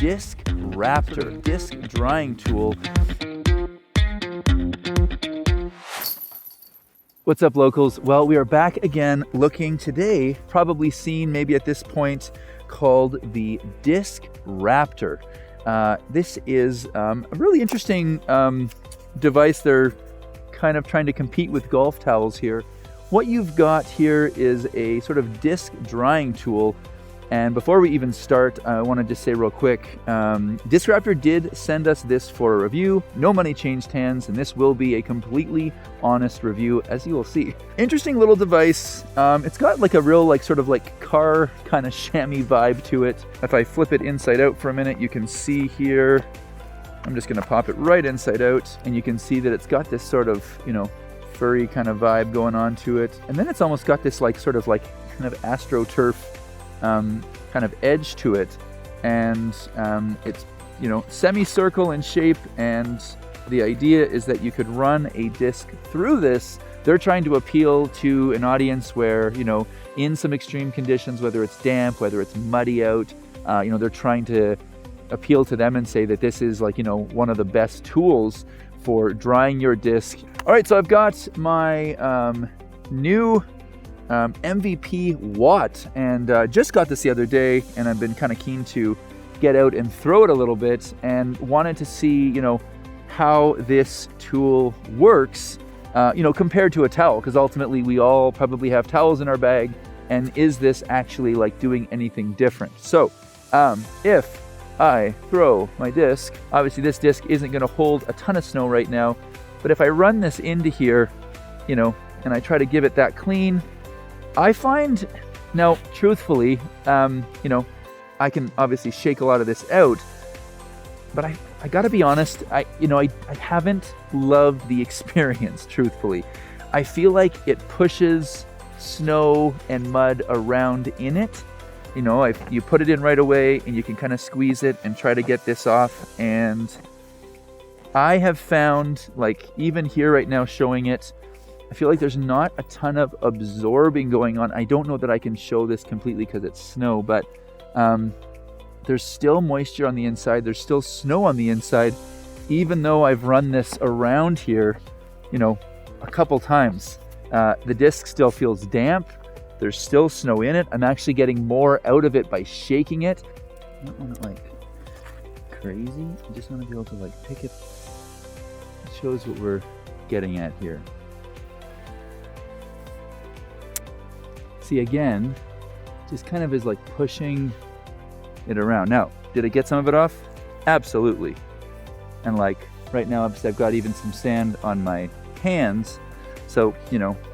Disc Raptor disc drying tool. What's up, locals? Well, we are back again looking today, probably seen maybe at this point, called the Disc Raptor. This is a really interesting device. They're kind of trying to compete with golf towels here. What you've got here is a sort of disc drying tool. And before we even start, I want to just say real quick, Disc Raptor did send us this for a review. No money changed hands, and this will be a completely honest review, as you will see. Interesting little device. It's got like a real sort of car kind of chamois vibe to it. If I flip it inside out for a minute, you can see here, I'm just going to pop it right inside out, and you can see that it's got this sort of, furry kind of vibe going on to it. And then it's almost got this kind of AstroTurf kind of edge to it, and it's semicircle in shape, and the idea is that you could run a disc through this. They're trying to appeal to an audience where, in some extreme conditions, whether it's damp, whether it's muddy out, they're trying to appeal to them and say that this is one of the best tools for drying your disc. All right, so I've got my new MVP Watt, and just got this the other day, and I've been kind of keen to get out and throw it a little bit, and wanted to see how this tool works compared to a towel, because ultimately we all probably have towels in our bag, and is this actually doing anything different? So if I throw my disc, obviously this disc isn't going to hold a ton of snow right now, but if I run this into here, and I try to give it that clean, I find, now truthfully, I can obviously shake a lot of this out, but I gotta be honest, I haven't loved the experience, truthfully. I feel like it pushes snow and mud around in it. You put it in right away, and you can kind of squeeze it and try to get this off, and I have found, even here right now showing it, I feel like there's not a ton of absorbing going on. I don't know that I can show this completely because it's snow, but there's still moisture on the inside. There's still snow on the inside, even though I've run this around here, a couple times. The disc still feels damp. There's still snow in it. I'm actually getting more out of it by shaking it. I don't want it crazy. I just want to be able to pick it. It shows what we're getting at here. See, again, just kind of is pushing it around. Now, did I get some of it off? Absolutely. And right now I've got even some sand on my hands. So,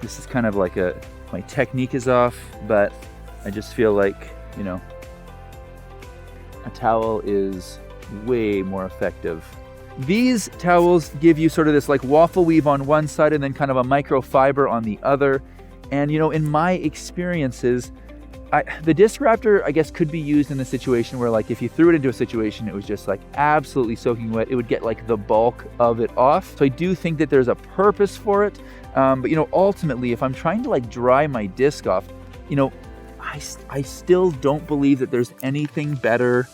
this is kind of my technique is off, but I just feel like, a towel is way more effective. These towels give you sort of this waffle weave on one side and then kind of a microfiber on the other. And, in my experiences, the Disc Raptor, I guess, could be used in a situation where, if you threw it into a situation, it was just, absolutely soaking wet, it would get, the bulk of it off. So I do think that there's a purpose for it. But, ultimately, if I'm trying to, dry my disc off, I still don't believe that there's anything better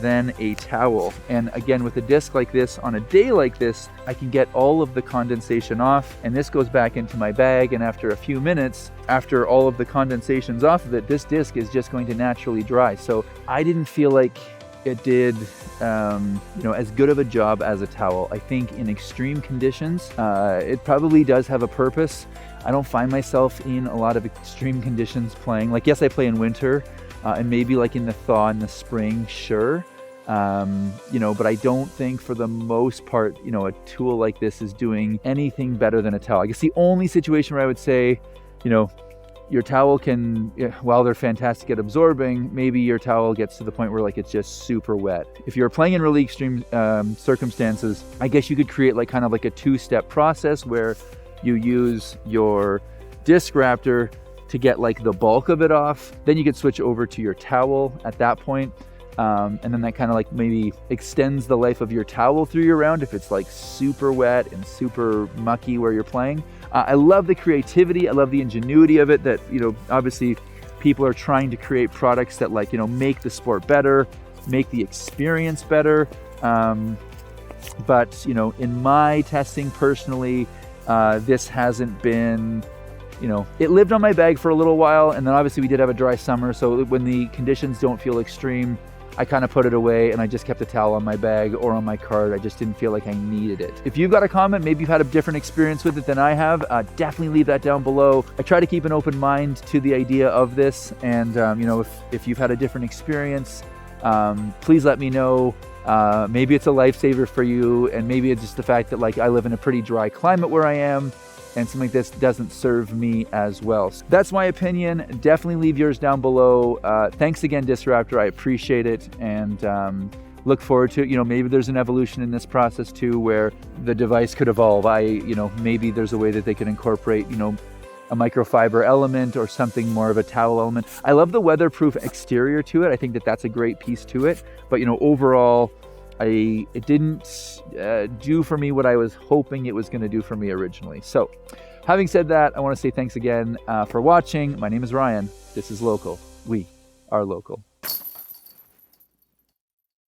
than a towel. And again, with a disc like this, on a day like this, I can get all of the condensation off, and this goes back into my bag, and after a few minutes, after all of the condensation's off of it, this disc is just going to naturally dry. So I didn't feel like it did as good of a job as a towel. I think in extreme conditions, it probably does have a purpose. I don't find myself in a lot of extreme conditions playing. Yes, I play in winter, and maybe in the thaw in the spring, sure. But I don't think for the most part, a tool like this is doing anything better than a towel. I guess the only situation where I would say, your towel can, while they're fantastic at absorbing, maybe your towel gets to the point where it's just super wet. If you're playing in really extreme circumstances, I guess you could create kind of a two-step process where you use your Disc Raptor to get the bulk of it off. Then you could switch over to your towel at that point. And then that kind of maybe extends the life of your towel through your round if it's super wet and super mucky where you're playing. I love the creativity. I love the ingenuity of it, that, obviously people are trying to create products that make the sport better, make the experience better. But, you know, in my testing personally, this hasn't been, you know, it lived on my bag for a little while, and then obviously we did have a dry summer, so when the conditions don't feel extreme, I kind of put it away and I just kept a towel on my bag or on my cart. I just didn't feel like I needed it. If you've got a comment, maybe you've had a different experience with it than I have, definitely leave that down below. I try to keep an open mind to the idea of this, and you know, if you've had a different experience, please let me know. Maybe it's a lifesaver for you, and maybe it's just the fact that like I live in a pretty dry climate where I am, and something like this doesn't serve me as well. So that's my opinion. Definitely leave yours down below. Thanks again, Raptor. I appreciate it, and look forward to, you know, maybe there's an evolution in this process too, where the device could evolve. You know, maybe there's a way that they could incorporate, you know, a microfiber element or something more of a towel element. I love the weatherproof exterior to it. I think that that's a great piece to it. But, you know, overall, it didn't do for me what I was hoping it was going to do for me originally. So having said that, I want to say thanks again for watching. My name is Ryan. This is Local. We are local.